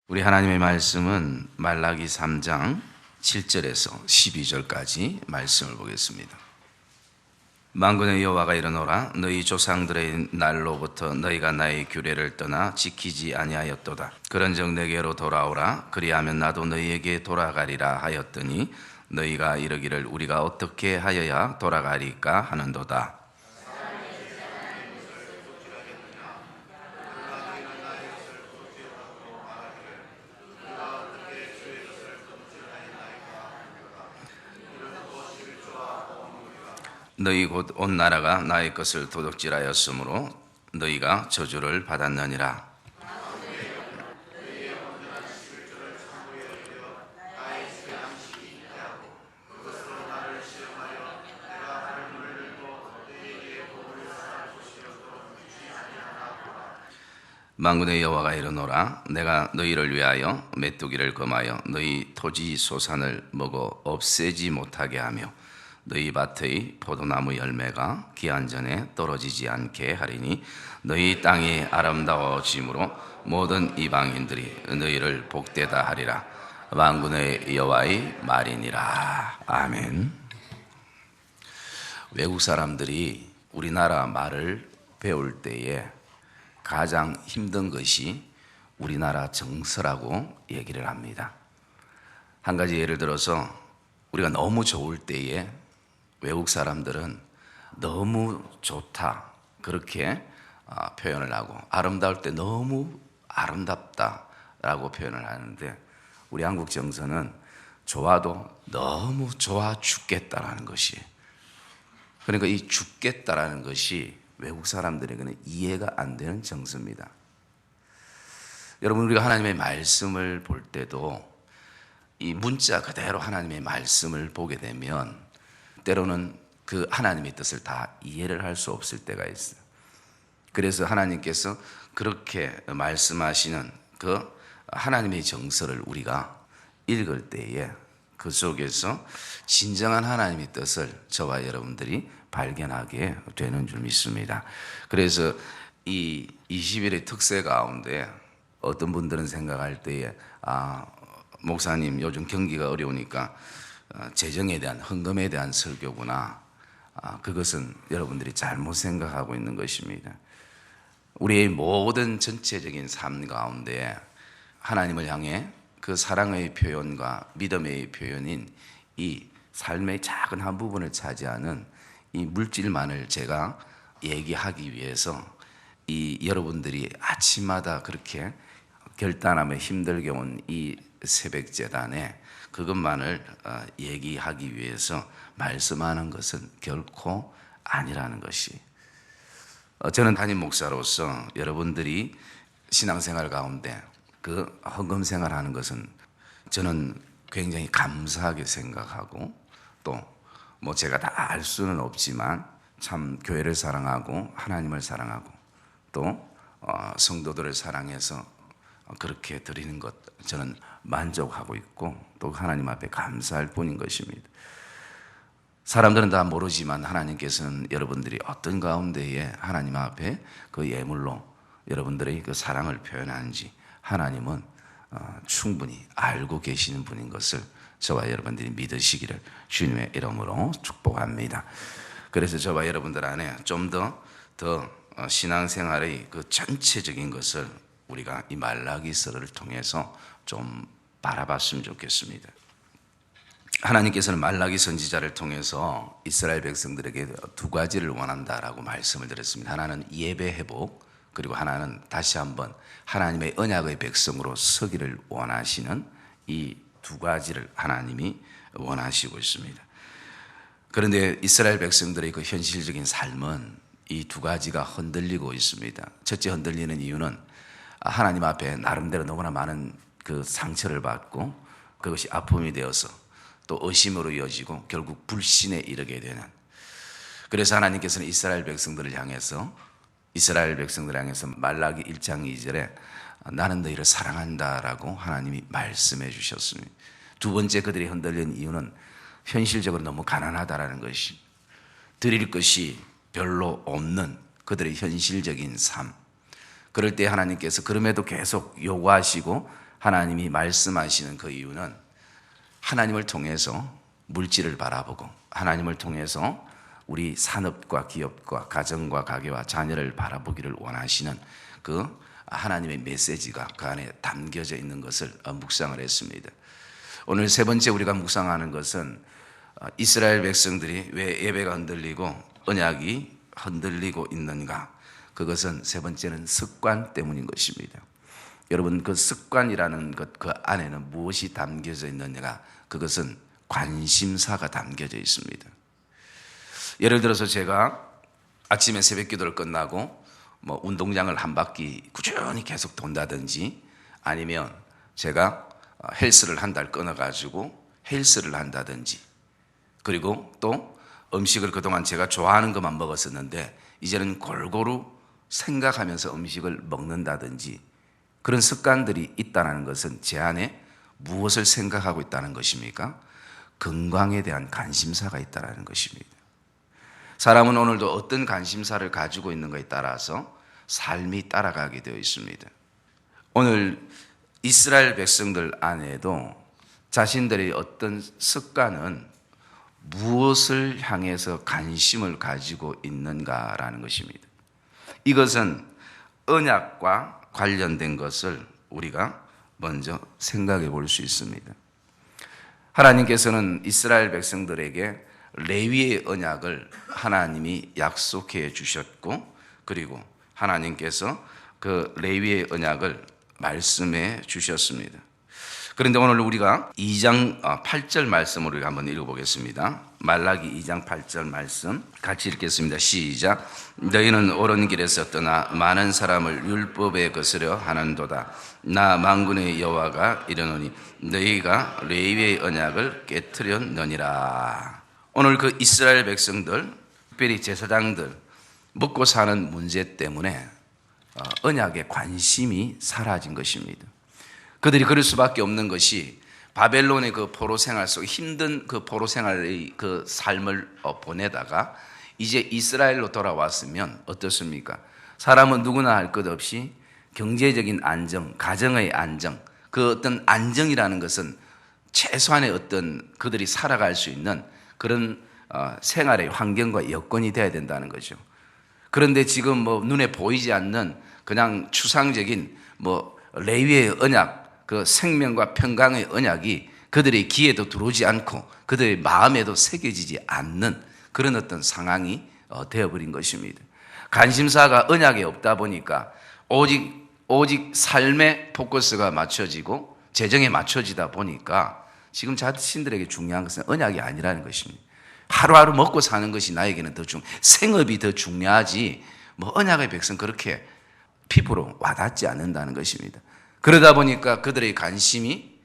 우리 하나님의 말씀은 말라기 3장 7절에서 12절까지 말씀을 보겠습니다. 만군의 여호와가 이르노라. 너희 조상들의 날로부터 너희가 나의 규례를 떠나 지키지 아니하였도다. 그런즉 내게로 돌아오라. 그리하면 나도 너희에게 돌아가리라 하였더니 너희가 이르기를 우리가 어떻게 하여야 돌아가리까 하는도다. 너희 곧 온 나라가 나의 것을 도둑질하였으므로 너희가 저주를 받았느니라. 만군의 여호와가 이르노라. 내가 너희를 위하여 메뚜기를 금하여 너희 토지 소산을 먹어 없애지 못하게 하며 너희 밭의 포도나무 열매가 기한 전에 떨어지지 않게 하리니 너희 땅이 아름다워짐으로 모든 이방인들이 너희를 복되다 하리라. 만군의 여호와의 말이니라. 아멘. 외국 사람들이 우리나라 말을 배울 때에 가장 힘든 것이 우리나라 정서라고 얘기를 합니다. 한 가지 예를 들어서 우리가 너무 좋을 때에 외국 사람들은 너무 좋다 그렇게 표현을 하고, 아름다울 때 너무 아름답다라고 표현을 하는데, 우리 한국 정서는 좋아도 너무 좋아 죽겠다라는 것이, 그러니까 이 죽겠다라는 것이 외국 사람들에게는 이해가 안 되는 정서입니다. 여러분, 우리가 하나님의 말씀을 볼 때도 이 문자 그대로 하나님의 말씀을 보게 되면 때로는 그 하나님의 뜻을 다 이해를 할 수 없을 때가 있어요. 그래서 하나님께서 그렇게 말씀하시는 그 하나님의 정서를 우리가 읽을 때에 그 속에서 진정한 하나님의 뜻을 저와 여러분들이 발견하게 되는 줄 믿습니다. 그래서 이 20일의 특세 가운데 어떤 분들은 생각할 때에 목사님 요즘 경기가 어려우니까 재정에 대한, 헌금에 대한 설교구나. 그것은 여러분들이 잘못 생각하고 있는 것입니다. 우리의 모든 전체적인 삶 가운데 하나님을 향해 그 사랑의 표현과 믿음의 표현인 이 삶의 작은 한 부분을 차지하는 이 물질만을 제가 얘기하기 위해서 이 여러분들이 아침마다 그렇게 결단하며 힘들게 온 이 새벽 재단에 그것만을 얘기하기 위해서 말씀하는 것은 결코 아니라는 것이, 저는 담임 목사로서 여러분들이 신앙생활 가운데 그 헌금 생활하는 것은 저는 굉장히 감사하게 생각하고, 또 뭐 제가 다 알 수는 없지만 참 교회를 사랑하고 하나님을 사랑하고 또 성도들을 사랑해서 그렇게 드리는 것, 저는 만족하고 있고 또 하나님 앞에 감사할 뿐인 것입니다. 사람들은 다 모르지만 하나님께서는 여러분들이 어떤 가운데에 하나님 앞에 그 예물로 여러분들의 그 사랑을 표현하는지 하나님은 충분히 알고 계시는 분인 것을 저와 여러분들이 믿으시기를 주님의 이름으로 축복합니다. 그래서 저와 여러분들 안에 좀 더 신앙생활의 그 전체적인 것을 우리가 이 말라기서를 통해서 좀 바라봤으면 좋겠습니다. 하나님께서는 말라기 선지자를 통해서 이스라엘 백성들에게 두 가지를 원한다라고 말씀을 드렸습니다. 하나는 예배 회복, 그리고 하나는 다시 한번 하나님의 언약의 백성으로 서기를 원하시는 이 두 가지를 하나님이 원하시고 있습니다. 그런데 이스라엘 백성들의 그 현실적인 삶은 이 두 가지가 흔들리고 있습니다. 첫째, 흔들리는 이유는 하나님 앞에 나름대로 너무나 많은 그 상처를 받고 그것이 아픔이 되어서 또 의심으로 이어지고 결국 불신에 이르게 되는, 그래서 하나님께서는 이스라엘 백성들을 향해서 말라기 1장 2절에 나는 너희를 사랑한다라고 하나님이 말씀해 주셨습니다. 두 번째, 그들이 흔들린 이유는 현실적으로 너무 가난하다라는 것이, 드릴 것이 별로 없는 그들의 현실적인 삶. 그럴 때 하나님께서 그럼에도 계속 요구하시고 하나님이 말씀하시는 그 이유는 하나님을 통해서 물질을 바라보고 하나님을 통해서 우리 산업과 기업과 가정과 가게와 자녀를 바라보기를 원하시는 그 하나님의 메시지가 그 안에 담겨져 있는 것을 묵상을 했습니다. 오늘 세 번째 우리가 묵상하는 것은 이스라엘 백성들이 왜 예배가 흔들리고 언약이 흔들리고 있는가? 그것은 세 번째는 습관 때문인 것입니다. 여러분, 그 습관이라는 것 그 안에는 무엇이 담겨져 있느냐가, 그것은 관심사가 담겨져 있습니다. 예를 들어서 제가 아침에 새벽 기도를 끝나고 운동장을 한 바퀴 꾸준히 계속 돈다든지, 아니면 제가 헬스를 한 달 끊어가지고 헬스를 한다든지, 그리고 또 음식을 그동안 제가 좋아하는 것만 먹었었는데 이제는 골고루 생각하면서 음식을 먹는다든지, 그런 습관들이 있다는 것은 제 안에 무엇을 생각하고 있다는 것입니까? 건강에 대한 관심사가 있다는 것입니다. 사람은 오늘도 어떤 관심사를 가지고 있는가에 따라서 삶이 따라가게 되어 있습니다. 오늘 이스라엘 백성들 안에도 자신들의 어떤 습관은 무엇을 향해서 관심을 가지고 있는가라는 것입니다. 이것은 언약과 관련된 것을 우리가 먼저 생각해 볼 수 있습니다. 하나님께서는 이스라엘 백성들에게 레위의 언약을 하나님이 약속해 주셨고, 그리고 하나님께서 그 레위의 언약을 말씀해 주셨습니다. 그런데 오늘 우리가 2장 8절 말씀을 우리가 한번 읽어보겠습니다. 말라기 2장 8절 말씀 같이 읽겠습니다. 시작. 너희는 옳은 길에서 떠나 많은 사람을 율법에 거스려 하는도다. 나 만군의 여호와가 이르노니 너희가 레위의 언약을 깨트렸느니라. 오늘 그 이스라엘 백성들, 특별히 제사장들, 먹고 사는 문제 때문에 언약에 관심이 사라진 것입니다. 그들이 그럴 수밖에 없는 것이 바벨론의 그 포로 생활 속 힘든 그 포로 생활의 그 삶을 보내다가 이제 이스라엘로 돌아왔으면 어떻습니까? 사람은 누구나 할 것 없이 경제적인 안정, 가정의 안정, 그 어떤 안정이라는 것은 최소한의 어떤 그들이 살아갈 수 있는 그런 생활의 환경과 여건이 돼야 된다는 거죠. 그런데 지금 눈에 보이지 않는 그냥 추상적인 레위의 언약, 그 생명과 평강의 언약이 그들의 귀에도 들어오지 않고 그들의 마음에도 새겨지지 않는 그런 어떤 상황이 되어버린 것입니다. 관심사가 언약에 없다 보니까 오직 삶의 포커스가 맞춰지고 재정에 맞춰지다 보니까 지금 자신들에게 중요한 것은 언약이 아니라는 것입니다. 하루하루 먹고 사는 것이 나에게는 생업이 더 중요하지 언약의 백성 그렇게 피부로 와닿지 않는다는 것입니다. 그러다 보니까 그들의 관심이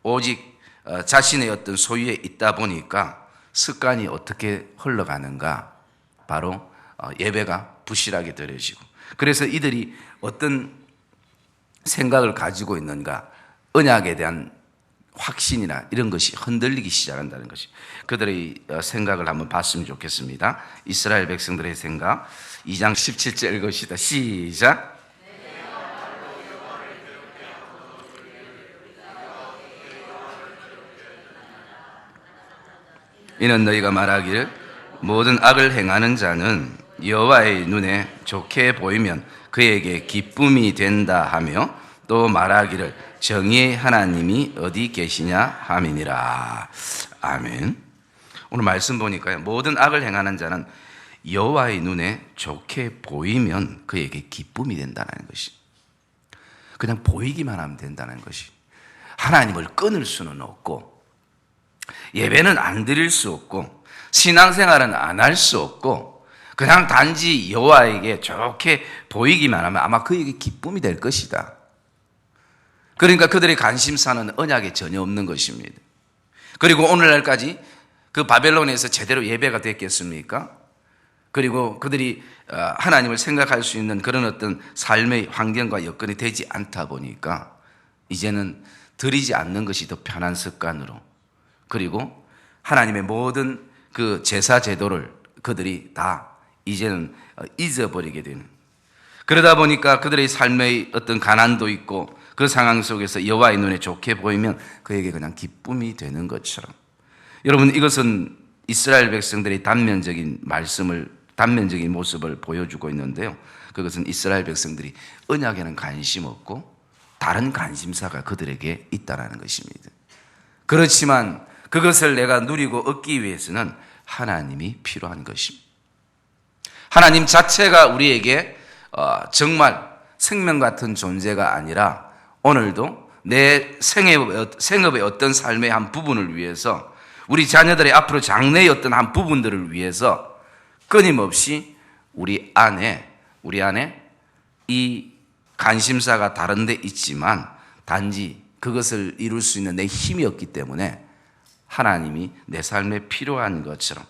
오직 자신의 어떤 소유에 있다 보니까 습관이 어떻게 흘러가는가, 바로 예배가 부실하게 드려지고, 그래서 이들이 어떤 생각을 가지고 있는가, 언약에 대한 확신이나 이런 것이 흔들리기 시작한다는 것이, 그들의 생각을 한번 봤으면 좋겠습니다. 이스라엘 백성들의 생각 2장 17절 읽읍시다. 시작. 이는 너희가 말하기를 모든 악을 행하는 자는 여호와의 눈에 좋게 보이면 그에게 기쁨이 된다 하며, 또 말하기를 정의의 하나님이 어디 계시냐 함이니라. 아멘. 오늘 말씀 보니까요, 모든 악을 행하는 자는 여호와의 눈에 좋게 보이면 그에게 기쁨이 된다는 것이, 그냥 보이기만 하면 된다는 것이, 하나님을 끊을 수는 없고 예배는 안 드릴 수 없고 신앙생활은 안 할 수 없고 그냥 단지 여호와에게 좋게 보이기만 하면 아마 그에게 기쁨이 될 것이다. 그러니까 그들의 관심사는 언약에 전혀 없는 것입니다. 그리고 오늘날까지 그 바벨론에서 제대로 예배가 됐겠습니까? 그리고 그들이 하나님을 생각할 수 있는 그런 어떤 삶의 환경과 여건이 되지 않다 보니까 이제는 드리지 않는 것이 더 편한 습관으로, 그리고 하나님의 모든 그 제사 제도를 그들이 다 이제는 잊어버리게 되는, 그러다 보니까 그들의 삶의 어떤 가난도 있고 그 상황 속에서 여호와의 눈에 좋게 보이면 그에게 그냥 기쁨이 되는 것처럼, 여러분, 이것은 이스라엘 백성들의 단면적인 모습을 보여주고 있는데요. 그것은 이스라엘 백성들이 언약에는 관심 없고 다른 관심사가 그들에게 있다는 것입니다. 그렇지만 그것을 내가 누리고 얻기 위해서는 하나님이 필요한 것입니다. 하나님 자체가 우리에게 정말 생명 같은 존재가 아니라 오늘도 내 생업의 어떤 삶의 한 부분을 위해서, 우리 자녀들의 앞으로 장래의 어떤 한 부분들을 위해서 끊임없이 우리 안에 이 관심사가 다른 데 있지만 단지 그것을 이룰 수 있는 내 힘이 없기 때문에 하나님이 내 삶에 필요한 것처럼,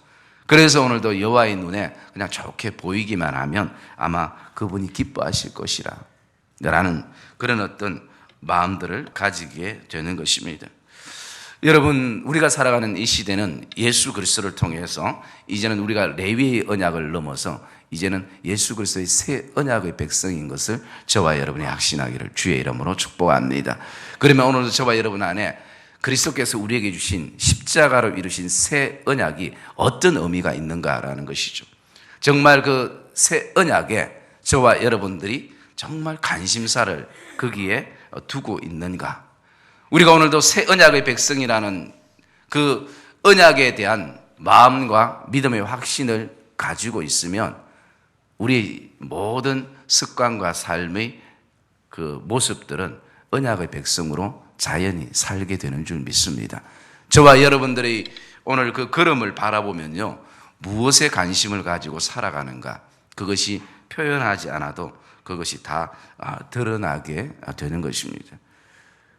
그래서 오늘도 여호와의 눈에 그냥 좋게 보이기만 하면 아마 그분이 기뻐하실 것이라 라는 그런 어떤 마음들을 가지게 되는 것입니다. 여러분, 우리가 살아가는 이 시대는 예수 그리스도를 통해서 이제는 우리가 레위의 언약을 넘어서 이제는 예수 그리스도의 새 언약의 백성인 것을 저와 여러분이 확신하기를 주의 이름으로 축복합니다. 그러면 오늘도 저와 여러분 안에 그리스도께서 우리에게 주신 십자가로 이루신 새 언약이 어떤 의미가 있는가라는 것이죠. 정말 그 새 언약에 저와 여러분들이 정말 관심사를 거기에 두고 있는가? 우리가 오늘도 새 언약의 백성이라는 그 언약에 대한 마음과 믿음의 확신을 가지고 있으면 우리 모든 습관과 삶의 그 모습들은 언약의 백성으로 자연히 살게 되는 줄 믿습니다. 저와 여러분들이 오늘 그 걸음을 바라보면요, 무엇에 관심을 가지고 살아가는가, 그것이 표현하지 않아도 그것이 다 드러나게 되는 것입니다.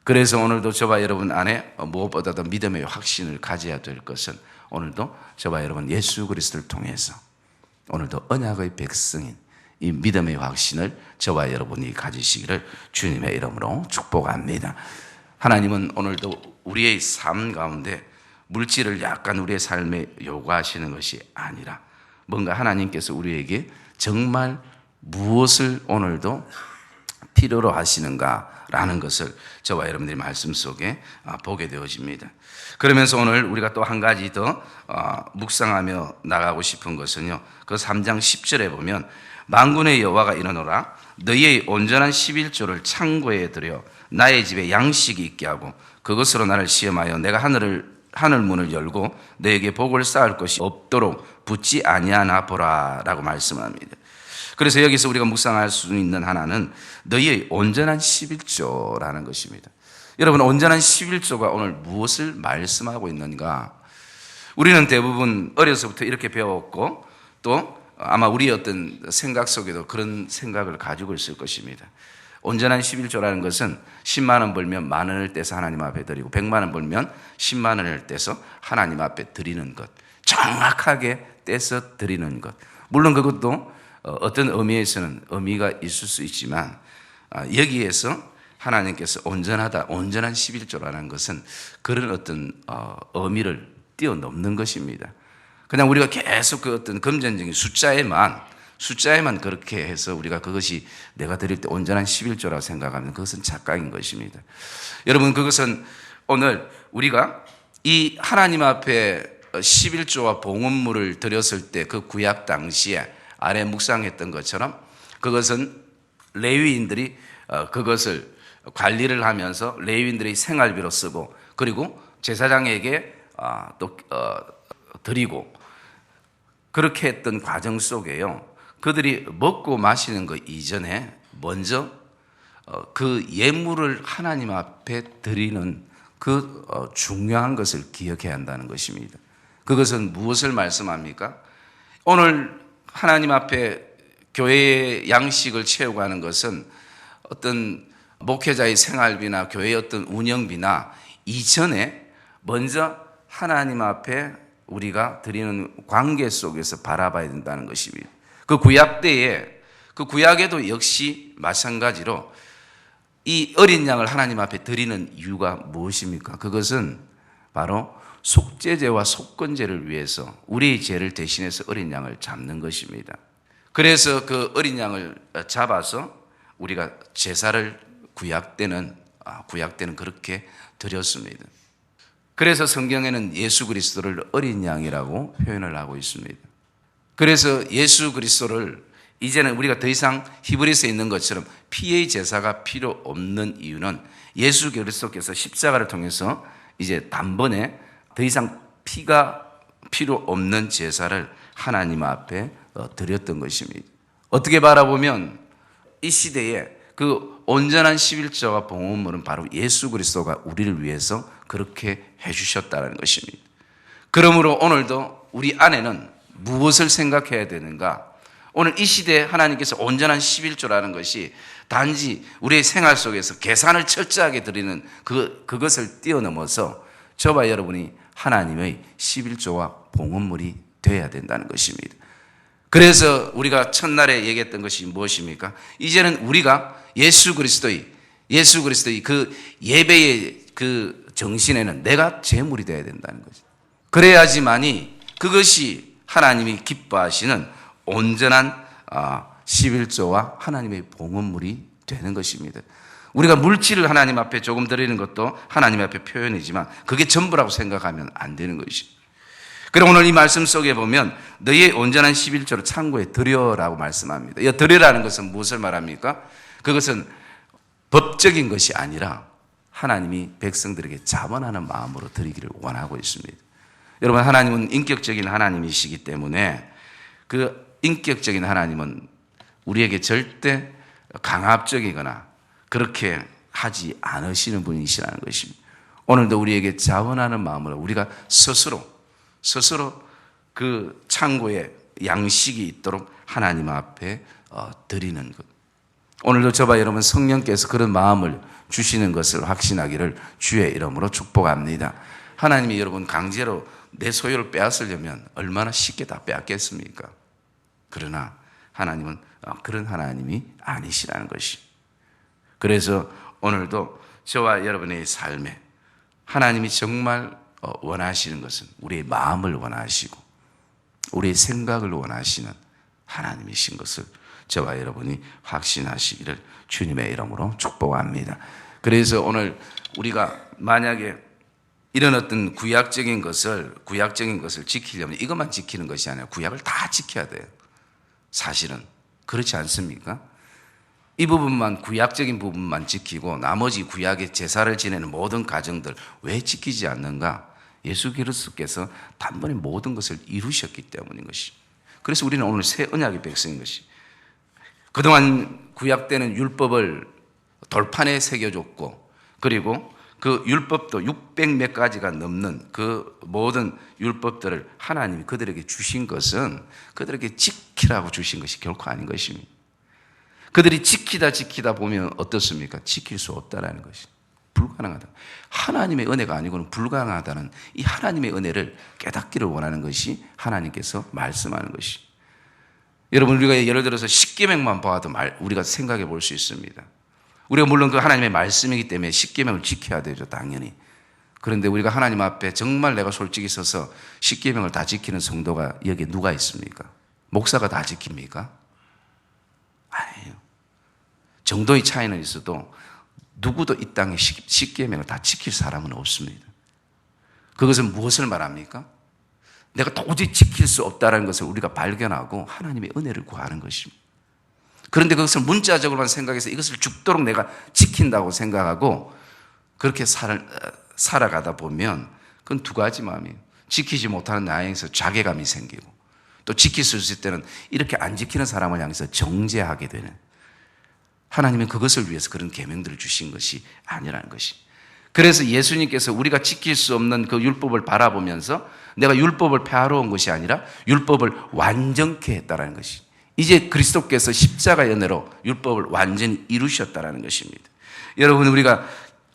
그래서 오늘도 저와 여러분 안에 무엇보다도 믿음의 확신을 가져야 될 것은 오늘도 저와 여러분 예수 그리스도를 통해서 오늘도 언약의 백성인 이 믿음의 확신을 저와 여러분이 가지시기를 주님의 이름으로 축복합니다. 하나님은 오늘도 우리의 삶 가운데 물질을 약간 우리의 삶에 요구하시는 것이 아니라 뭔가 하나님께서 우리에게 정말 무엇을 오늘도 필요로 하시는가라는 것을 저와 여러분들이 말씀 속에 보게 되어집니다. 그러면서 오늘 우리가 또 한 가지 더 묵상하며 나가고 싶은 것은요, 그 3장 10절에 보면 만군의 여호와가 이르노라 너희의 온전한 11조를 창고에 들여 나의 집에 양식이 있게 하고 그것으로 나를 시험하여 내가 하늘 문을 열고 너에게 복을 쌓을 것이 없도록 붙지 아니하나 보라 라고 말씀합니다. 그래서 여기서 우리가 묵상할 수 있는 하나는 너희의 온전한 11조라는 것입니다. 여러분, 온전한 11조가 오늘 무엇을 말씀하고 있는가? 우리는 대부분 어려서부터 이렇게 배웠고 또 아마 우리의 어떤 생각 속에도 그런 생각을 가지고 있을 것입니다. 온전한 11조라는 것은 10만 원 벌면 만 원을 떼서 하나님 앞에 드리고 100만 원 벌면 10만 원을 떼서 하나님 앞에 드리는 것, 정확하게 떼서 드리는 것. 물론 그것도 어떤 의미에서는 의미가 있을 수 있지만 여기에서 하나님께서 온전한 11조라는 것은 그런 어떤 의미를 뛰어넘는 것입니다. 그냥 우리가 계속 그 어떤 금전적인 숫자에만 그렇게 해서 우리가 그것이 내가 드릴 때 온전한 11조라고 생각하면 그것은 착각인 것입니다. 여러분, 그것은 오늘 우리가 이 하나님 앞에 11조와 봉헌물을 드렸을 때 그 구약 당시에 아래 묵상했던 것처럼 그것은 레위인들이 그것을 관리를 하면서 레위인들의 생활비로 쓰고 그리고 제사장에게 또 드리고 그렇게 했던 과정 속에요, 그들이 먹고 마시는 것 이전에 먼저 그 예물을 하나님 앞에 드리는 그 중요한 것을 기억해야 한다는 것입니다. 그것은 무엇을 말씀합니까? 오늘 하나님 앞에 교회의 양식을 채우고 하는 것은 어떤 목회자의 생활비나 교회의 어떤 운영비나 이전에 먼저 하나님 앞에 우리가 드리는 관계 속에서 바라봐야 된다는 것입니다. 그 구약 때에, 그 구약에도 역시 마찬가지로 이 어린 양을 하나님 앞에 드리는 이유가 무엇입니까? 그것은 바로 속죄제와 속건제를 위해서 우리의 죄를 대신해서 어린 양을 잡는 것입니다. 그래서 그 어린 양을 잡아서 우리가 제사를 구약 때는 그렇게 드렸습니다. 그래서 성경에는 예수 그리스도를 어린 양이라고 표현을 하고 있습니다. 그래서 예수 그리스도를 이제는 우리가 더 이상 히브리서에 있는 것처럼 피의 제사가 필요 없는 이유는 예수 그리스도께서 십자가를 통해서 이제 단번에 더 이상 피가 필요 없는 제사를 하나님 앞에 드렸던 것입니다. 어떻게 바라보면 이 시대에 그 온전한 11조와 봉헌물은 바로 예수 그리스도가 우리를 위해서 그렇게 해주셨다는 것입니다. 그러므로 오늘도 우리 안에는 무엇을 생각해야 되는가? 오늘 이 시대에 하나님께서 온전한 11조라는 것이 단지 우리의 생활 속에서 계산을 철저하게 드리는 그것을 뛰어넘어서 저와 여러분이 하나님의 11조와 봉헌물이 되어야 된다는 것입니다. 그래서 우리가 첫날에 얘기했던 것이 무엇입니까? 이제는 우리가 예수 그리스도의 그 예배의 그 정신에는 내가 제물이 되어야 된다는 거죠. 그래야지만이 그것이 하나님이 기뻐하시는 온전한 11조와 하나님의 봉헌물이 되는 것입니다. 우리가 물질을 하나님 앞에 조금 드리는 것도 하나님 앞에 표현이지만 그게 전부라고 생각하면 안 되는 것입니다. 그리고 오늘 이 말씀 속에 보면 너희의 온전한 11조를 창고에 드려라고 말씀합니다. 이 드려라는 것은 무엇을 말합니까? 그것은 법적인 것이 아니라 하나님이 백성들에게 자원하는 마음으로 드리기를 원하고 있습니다. 여러분, 하나님은 인격적인 하나님이시기 때문에 그 인격적인 하나님은 우리에게 절대 강압적이거나 그렇게 하지 않으시는 분이시라는 것입니다. 오늘도 우리에게 자원하는 마음으로 우리가 스스로 그 창고에 양식이 있도록 하나님 앞에 드리는 것. 오늘도 저와 여러분 성령께서 그런 마음을 주시는 것을 확신하기를 주의 이름으로 축복합니다. 하나님이 여러분 강제로 내 소유를 빼앗으려면 얼마나 쉽게 다 빼앗겠습니까? 그러나 하나님은 그런 하나님이 아니시라는 것이. 그래서 오늘도 저와 여러분의 삶에 하나님이 정말 원하시는 것은 우리의 마음을 원하시고 우리의 생각을 원하시는 하나님이신 것을 저와 여러분이 확신하시기를 주님의 이름으로 축복합니다. 그래서 오늘 우리가 만약에 이런 어떤 구약적인 것을 지키려면 이것만 지키는 것이 아니라 구약을 다 지켜야 돼요. 사실은 그렇지 않습니까? 이 부분만 구약적인 부분만 지키고 나머지 구약의 제사를 지내는 모든 가정들 왜 지키지 않는가? 예수 그리스도께서 단번에 모든 것을 이루셨기 때문인 것이. 그래서 우리는 오늘 새 언약의 백성인 것이. 그동안 구약 때는 율법을 돌판에 새겨줬고 그리고 그 율법도 600몇 가지가 넘는 그 모든 율법들을 하나님이 그들에게 주신 것은 그들에게 지키라고 주신 것이 결코 아닌 것입니다. 그들이 지키다 보면 어떻습니까? 지킬 수 없다라는 것이 불가능하다. 하나님의 은혜가 아니고는 불가능하다는 이 하나님의 은혜를 깨닫기를 원하는 것이 하나님께서 말씀하는 것이. 여러분, 우리가 예를 들어서 십계명만 봐도 우리가 생각해 볼 수 있습니다. 우리가 물론 그 하나님의 말씀이기 때문에 십계명을 지켜야 되죠, 당연히. 그런데 우리가 하나님 앞에 정말 내가 솔직히 서서 십계명을 다 지키는 성도가 여기에 누가 있습니까? 목사가 다 지킵니까? 아니에요. 정도의 차이는 있어도 누구도 이 땅에 십계명을 다 지킬 사람은 없습니다. 그것은 무엇을 말합니까? 내가 도저히 지킬 수 없다는 것을 우리가 발견하고 하나님의 은혜를 구하는 것입니다. 그런데 그것을 문자적으로만 생각해서 이것을 죽도록 내가 지킨다고 생각하고 그렇게 살아가다 보면 그건 두 가지 마음이에요. 지키지 못하는 나에 의해서 자괴감이 생기고 또 지킬 수 있을 때는 이렇게 안 지키는 사람을 향해서 정죄하게 되는. 하나님은 그것을 위해서 그런 계명들을 주신 것이 아니라는 것이. 그래서 예수님께서 우리가 지킬 수 없는 그 율법을 바라보면서 내가 율법을 폐하러 온 것이 아니라 율법을 완전케 했다라는 것이. 이제 그리스도께서 십자가의 은혜로 율법을 완전히 이루셨다라는 것입니다. 여러분, 우리가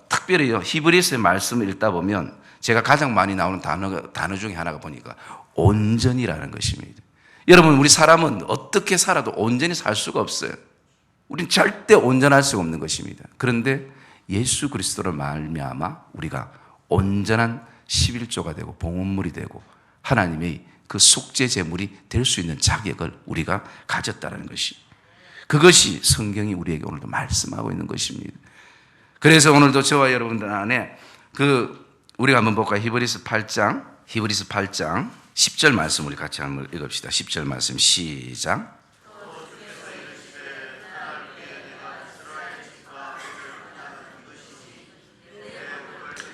특별히요 히브리서의 말씀을 읽다 보면 제가 가장 많이 나오는 단어 중에 하나가 보니까 온전이라는 것입니다. 여러분, 우리 사람은 어떻게 살아도 온전히 살 수가 없어요. 우리는 절대 온전할 수가 없는 것입니다. 그런데 예수 그리스도를 말미암아 우리가 온전한 11조가 되고 봉헌물이 되고 하나님의 그 속죄 제물이 될 수 있는 자격을 우리가 가졌다는 것이. 그것이 성경이 우리에게 오늘도 말씀하고 있는 것입니다. 그래서 오늘도 저와 여러분들 안에 우리가 한번 볼까요? 히브리서 8장 10절 말씀 우리 같이 한번 읽읍시다. 10절 말씀 시작.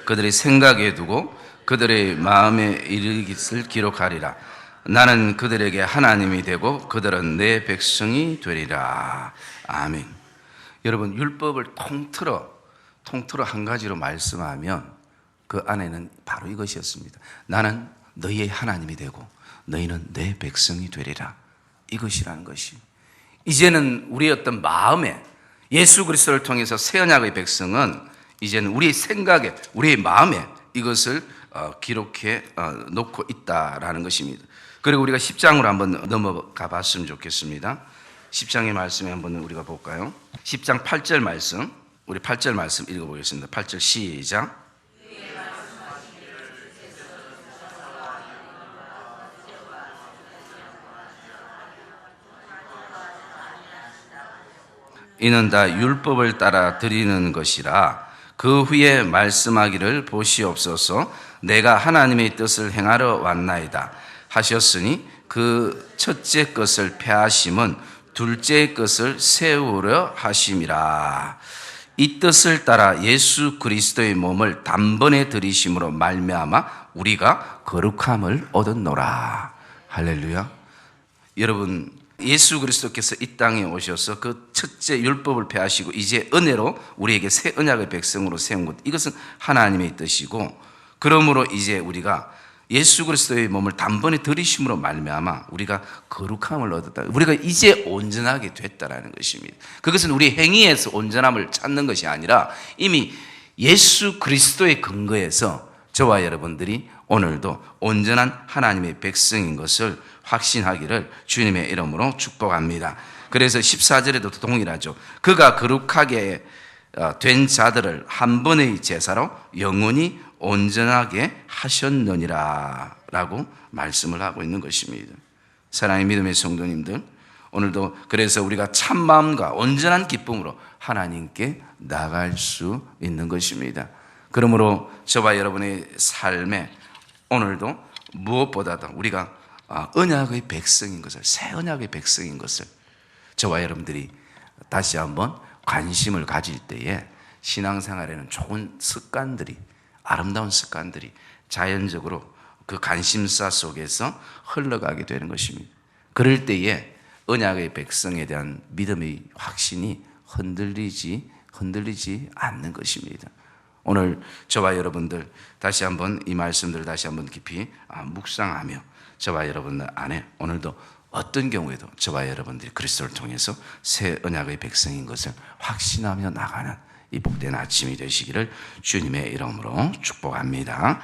그들의 생각에 두고 그들의 마음에 이르기를 기록하리라. 나는 그들에게 하나님이 되고 그들은 내 백성이 되리라. 아멘. 여러분, 율법을 통틀어 한 가지로 말씀하면 그 안에는 바로 이것이었습니다. 나는 너희의 하나님이 되고 너희는 내 백성이 되리라. 이것이라는 것이. 이제는 우리의 어떤 마음에 예수 그리스도를 통해서 새 언약의 백성은 이제는 우리의 생각에, 우리의 마음에 이것을 기록해 놓고 있다라는 것입니다. 그리고 우리가 10장으로 한번 넘어가 봤으면 좋겠습니다. 10장의 말씀에 한번 우리가 볼까요? 10장 8절 말씀, 우리 8절 말씀 읽어보겠습니다. 8절 시작. 이는 다 율법을 따라 드리는 것이라. 그 후에 말씀하기를 보시옵소서. 내가 하나님의 뜻을 행하러 왔나이다 하셨으니 그 첫째 것을 폐하심은 둘째 것을 세우려 하심이라. 이 뜻을 따라 예수 그리스도의 몸을 단번에 들이심으로 말미암아 우리가 거룩함을 얻었노라. 할렐루야. 여러분, 예수 그리스도께서 이 땅에 오셔서 그 첫째 율법을 폐하시고 이제 은혜로 우리에게 새 언약의 백성으로 세운 것, 이것은 하나님의 뜻이고, 그러므로 이제 우리가 예수 그리스도의 몸을 단번에 들이심으로 말미암아 우리가 거룩함을 얻었다. 우리가 이제 온전하게 됐다라는 것입니다. 그것은 우리 행위에서 온전함을 찾는 것이 아니라 이미 예수 그리스도의 근거에서 저와 여러분들이 오늘도 온전한 하나님의 백성인 것을 확신하기를 주님의 이름으로 축복합니다. 그래서 14절에도 동일하죠. 그가 거룩하게 된 자들을 한 번의 제사로 영원히 온전하게 하셨느니라 라고 말씀을 하고 있는 것입니다. 사랑의 믿음의 성도님들, 오늘도 그래서 우리가 참 마음과 온전한 기쁨으로 하나님께 나갈 수 있는 것입니다. 그러므로 저와 여러분의 삶에 오늘도 무엇보다도 우리가 언약의 백성인 것을, 새 언약의 백성인 것을 저와 여러분들이 다시 한번 관심을 가질 때에 신앙생활에는 좋은 습관들이, 아름다운 습관들이 자연적으로 그 관심사 속에서 흘러가게 되는 것입니다. 그럴 때에 언약의 백성에 대한 믿음의 확신이 흔들리지 않는 것입니다. 오늘 저와 여러분들 다시 한번 이 말씀들을 다시 한번 깊이 묵상하며 저와 여러분들 안에 오늘도 어떤 경우에도 저와 여러분들이 그리스도를 통해서 새 언약의 백성인 것을 확신하며 나가는 이 복된 아침이 되시기를 주님의 이름으로 축복합니다.